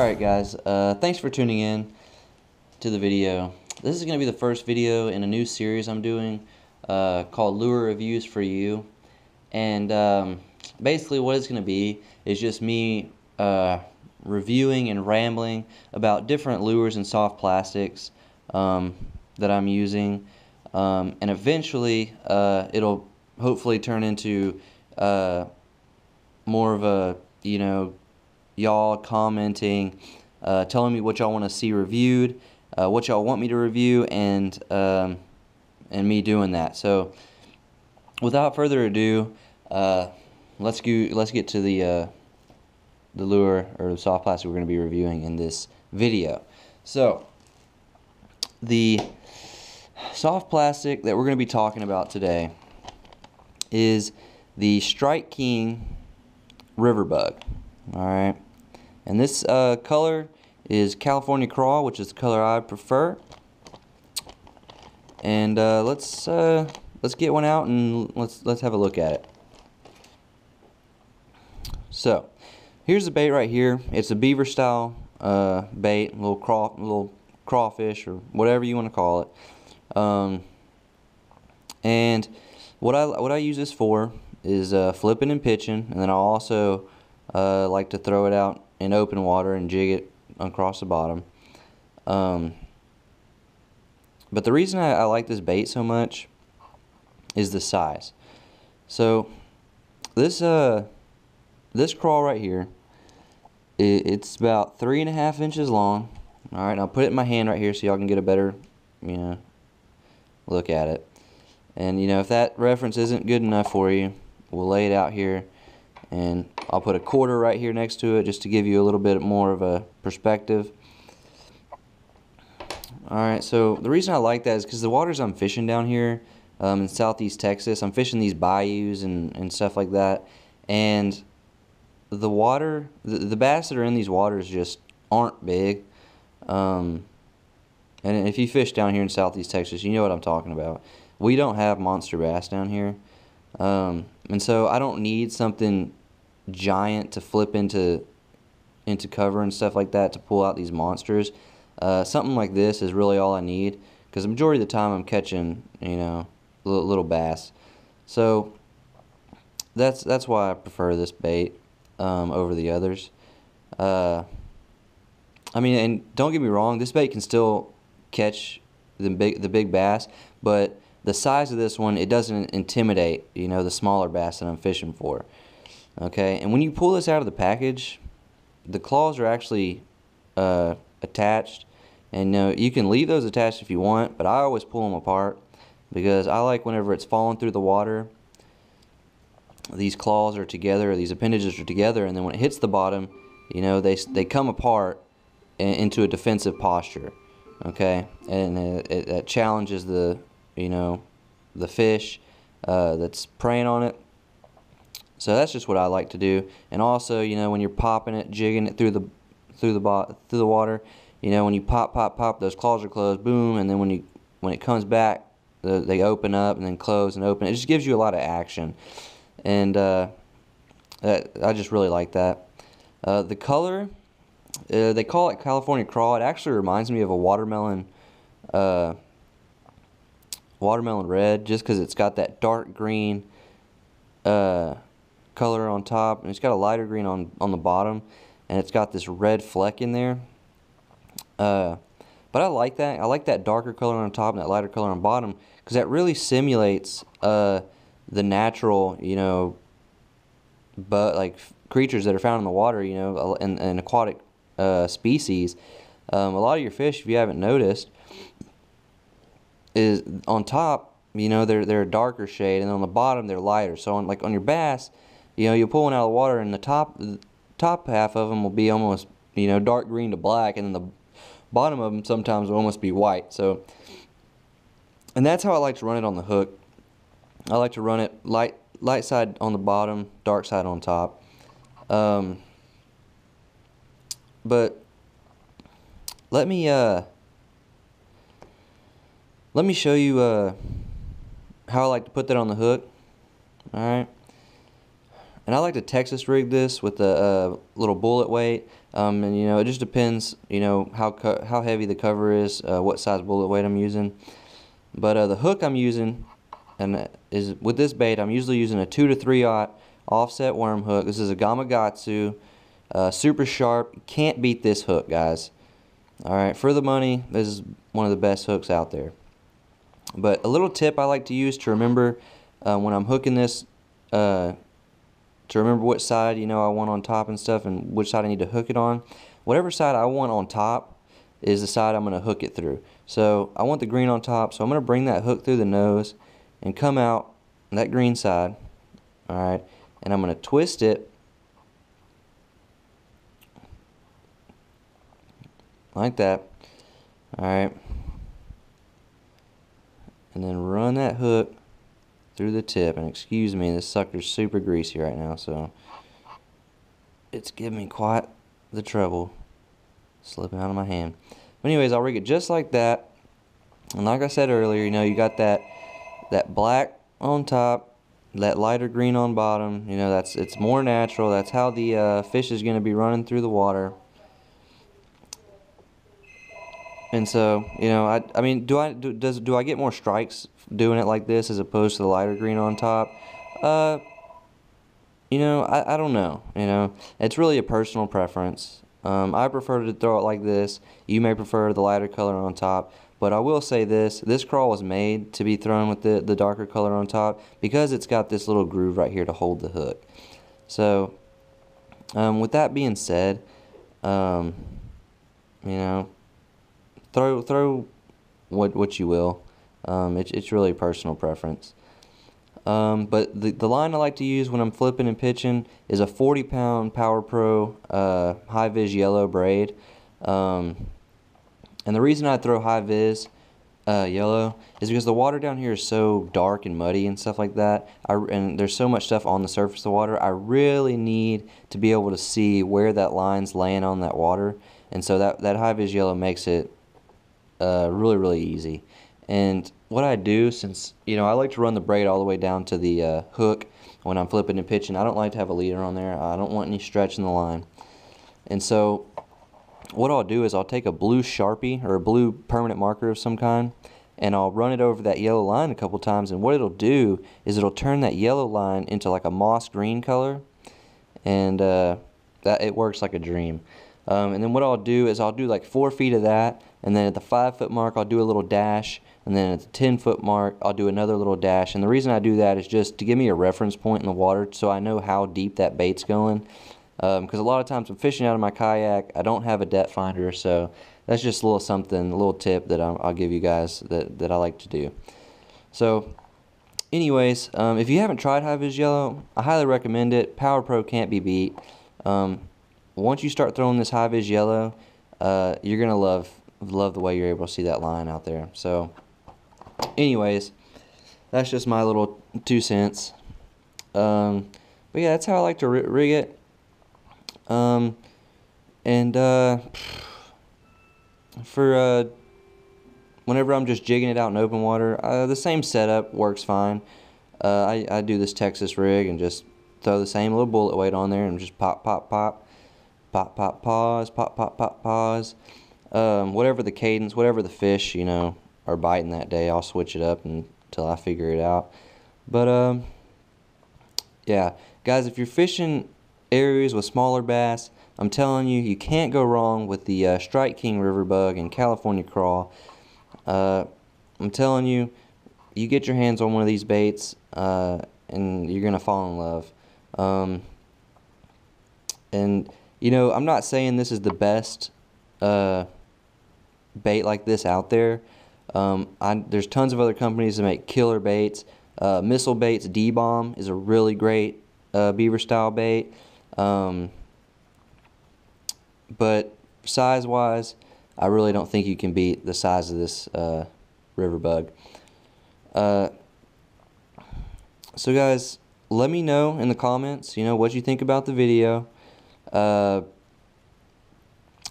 Alright guys, thanks for tuning in to the video. This is going to be the first video in a new series I'm doing called Lure Reviews for You. And basically what it's going to be is just me reviewing and rambling about different lures and soft plastics that I'm using. And eventually it'll hopefully turn into more of a, y'all commenting, telling me what y'all want to see reviewed, what y'all want me to review, and me doing that. So, without further ado, let's get to the lure or the soft plastic we're going to be reviewing in this video. So, the soft plastic that we're going to be talking about today is the Strike King Riverbug. All right. And this color is California Crawl, which is the color I prefer. And let's get one out and let's have a look at it. So here's the bait right here. It's a beaver style bait, little crawfish or whatever you want to call it. And what I use this for is flipping and pitching, and then I'll also like to throw it out in open water and jig it across the bottom. But the reason I like this bait so much is the size. So this crawl right here, it's about 3.5 inches long. All right, I'll put it in my hand right here so y'all can get a better, look at it. And if that reference isn't good enough for you, we'll lay it out here, and I'll put a quarter right here next to it just to give you a little bit more of a perspective. Alright, so the reason I like that is because the waters I'm fishing down here in southeast Texas, I'm fishing these bayous and stuff like that, and the water, the bass that are in these waters just aren't big. And if you fish down here in southeast Texas, you know what I'm talking about. We don't have monster bass down here. And so I don't need something giant to flip into cover and stuff like that to pull out these monsters. Something like this is really all I need, because the majority of the time I'm catching, little bass. So that's why I prefer this bait over the others. I mean, and don't get me wrong, this bait can still catch the big bass, but the size of this one, it doesn't intimidate, the smaller bass that I'm fishing for. Okay, and when you pull this out of the package, the claws are actually attached, and you can leave those attached if you want, but I always pull them apart because I like whenever it's falling through the water, these claws are together, these appendages are together, and then when it hits the bottom, they come apart into a defensive posture. Okay, and it challenges the fish that's preying on it. So that's just what I like to do. And also, when you're popping it, jigging it through the water, when you pop, those claws are closed, boom, and then when it comes back, they open up and then close and open. It just gives you a lot of action, and I just really like that. The color, they call it California Crawl. It actually reminds me of a watermelon red, just because it's got that dark green color on top, and it's got a lighter green on the bottom, and it's got this red fleck in there. But I like that. I like that darker color on top and that lighter color on bottom, because that really simulates the natural, but like creatures that are found in the water, and aquatic species. A lot of your fish, if you haven't noticed, is on top, they're a darker shade, and on the bottom they're lighter. So on your bass, you'll pull one out of the water, and the top half of them will be almost dark green to black, and then the bottom of them sometimes will almost be white. So, and that's how I like to run it on the hook. I like to run it light side on the bottom, dark side on top. But let me show you how I like to put that on the hook. Alright. And I like to Texas rig this with a little bullet weight. And you know, it just depends, you know, how heavy the cover is, what size bullet weight I'm using. But the hook I'm using is with this bait. I'm usually using a 2 to 3/0 offset worm hook. This is a Gamakatsu, super sharp. You can't beat this hook, guys. All right, for the money, this is one of the best hooks out there. But a little tip I like to use to remember when I'm hooking this, to remember which side, you know, I want on top and stuff, and which side I need to hook it on. Whatever side I want on top is the side I'm going to hook it through. So I want the green on top, so I'm going to bring that hook through the nose and come out that green side. Alright, and I'm going to twist it like that. Alright, and then run that hook through the tip. And excuse me, this sucker's super greasy right now, so it's giving me quite the trouble slipping out of my hand. But anyways, I'll rig it just like that. And like I said earlier, you know, you got that black on top, that lighter green on bottom. You know, it's more natural. That's how the fish is going to be running through the water. And so, you know, I mean, do I get more strikes doing it like this as opposed to the lighter green on top? You know, I don't know. You know, it's really a personal preference. I prefer to throw it like this. You may prefer the lighter color on top. But I will say this crawl was made to be thrown with the darker color on top because it's got this little groove right here to hold the hook. So, with that being said, you know, throw what you will. It's really personal preference. But the line I like to use when I'm flipping and pitching is a 40-pound Power Pro high vis yellow braid. And the reason I throw high vis yellow is because the water down here is so dark and muddy and stuff like that. And there's so much stuff on the surface of the water. I really need to be able to see where that line's laying on that water. And so that high vis yellow makes it really easy. And what I do, since, you know, I like to run the braid all the way down to the hook when I'm flipping and pitching. I don't like to have a leader on there. I don't want any stretch in the line. And so what I'll do is I'll take a blue Sharpie or a blue permanent marker of some kind, and I'll run it over that yellow line a couple times, and what it'll do is it'll turn that yellow line into like a moss green color, and that it works like a dream. And then what I'll do is I'll do like 4 feet of that, and then at the 5-foot mark I'll do a little dash, and then at the 10-foot mark I'll do another little dash. And the reason I do that is just to give me a reference point in the water so I know how deep that bait's going. Because a lot of times I'm fishing out of my kayak, I don't have a depth finder, so that's just a little something, a little tip that I'll give you guys that I like to do. So anyways, if you haven't tried high vis yellow, I highly recommend it. Power Pro can't be beat. Once you start throwing this high vis yellow, you're gonna love the way you're able to see that line out there. So anyways, that's just my little 2 cents. But yeah, that's how I like to rig it. For whenever I'm just jigging it out in open water, the same setup works fine. I do this Texas rig and just throw the same little bullet weight on there and just pop, pop, pop, pop, pop, pause, pop, pop, pop, pause. Whatever the cadence, whatever the fish, you know, are biting that day, I'll switch it up until I figure it out. But yeah, guys, if you're fishing areas with smaller bass, I'm telling you, you can't go wrong with the Strike King River Bug and California Crawl. I'm telling you, you get your hands on one of these baits, and you're gonna fall in love. And you know, I'm not saying this is the best bait like this out there. There's tons of other companies that make killer baits. Missile Baits D-Bomb is a really great beaver style bait. But size wise, I really don't think you can beat the size of this river bug. So guys, let me know in the comments, you know, what you think about the video.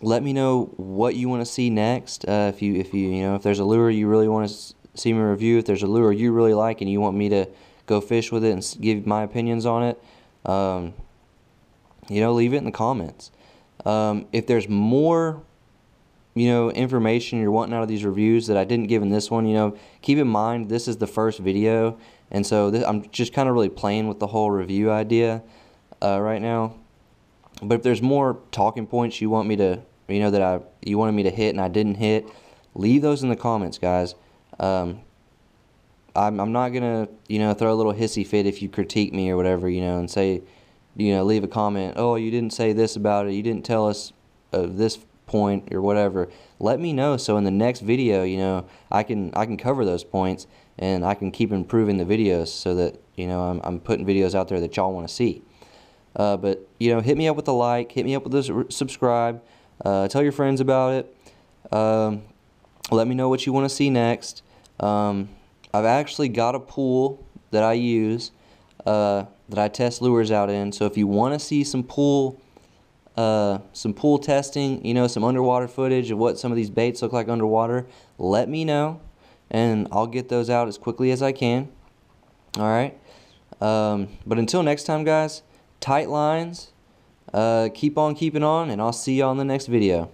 Let me know what you want to see next. If there's a lure you really want to see me review, if there's a lure you really like and you want me to go fish with it and give my opinions on it, You know, leave it in the comments. If there's more, you know, information you're wanting out of these reviews that I didn't give in this one, you know, keep in mind this is the first video, and so I'm just kind of really playing with the whole review idea right now. But if there's more talking points you want me to, you know, that you wanted me to hit and I didn't hit, leave those in the comments, guys. I'm not gonna, you know, throw a little hissy fit if you critique me or whatever, you know, and say, you know, leave a comment, oh, you didn't say this about it, you didn't tell us this point or whatever. Let me know, so in the next video, you know, I can cover those points, and I can keep improving the videos so that, you know, I'm putting videos out there that y'all want to see. But, you know, hit me up with a like, hit me up with a subscribe, tell your friends about it. Let me know what you want to see next. I've actually got a pool that I use, that I test lures out in. So if you want to see some pool testing, you know, some underwater footage of what some of these baits look like underwater, let me know, and I'll get those out as quickly as I can. All right. But until next time, guys, tight lines, keep on keeping on, and I'll see you on the next video.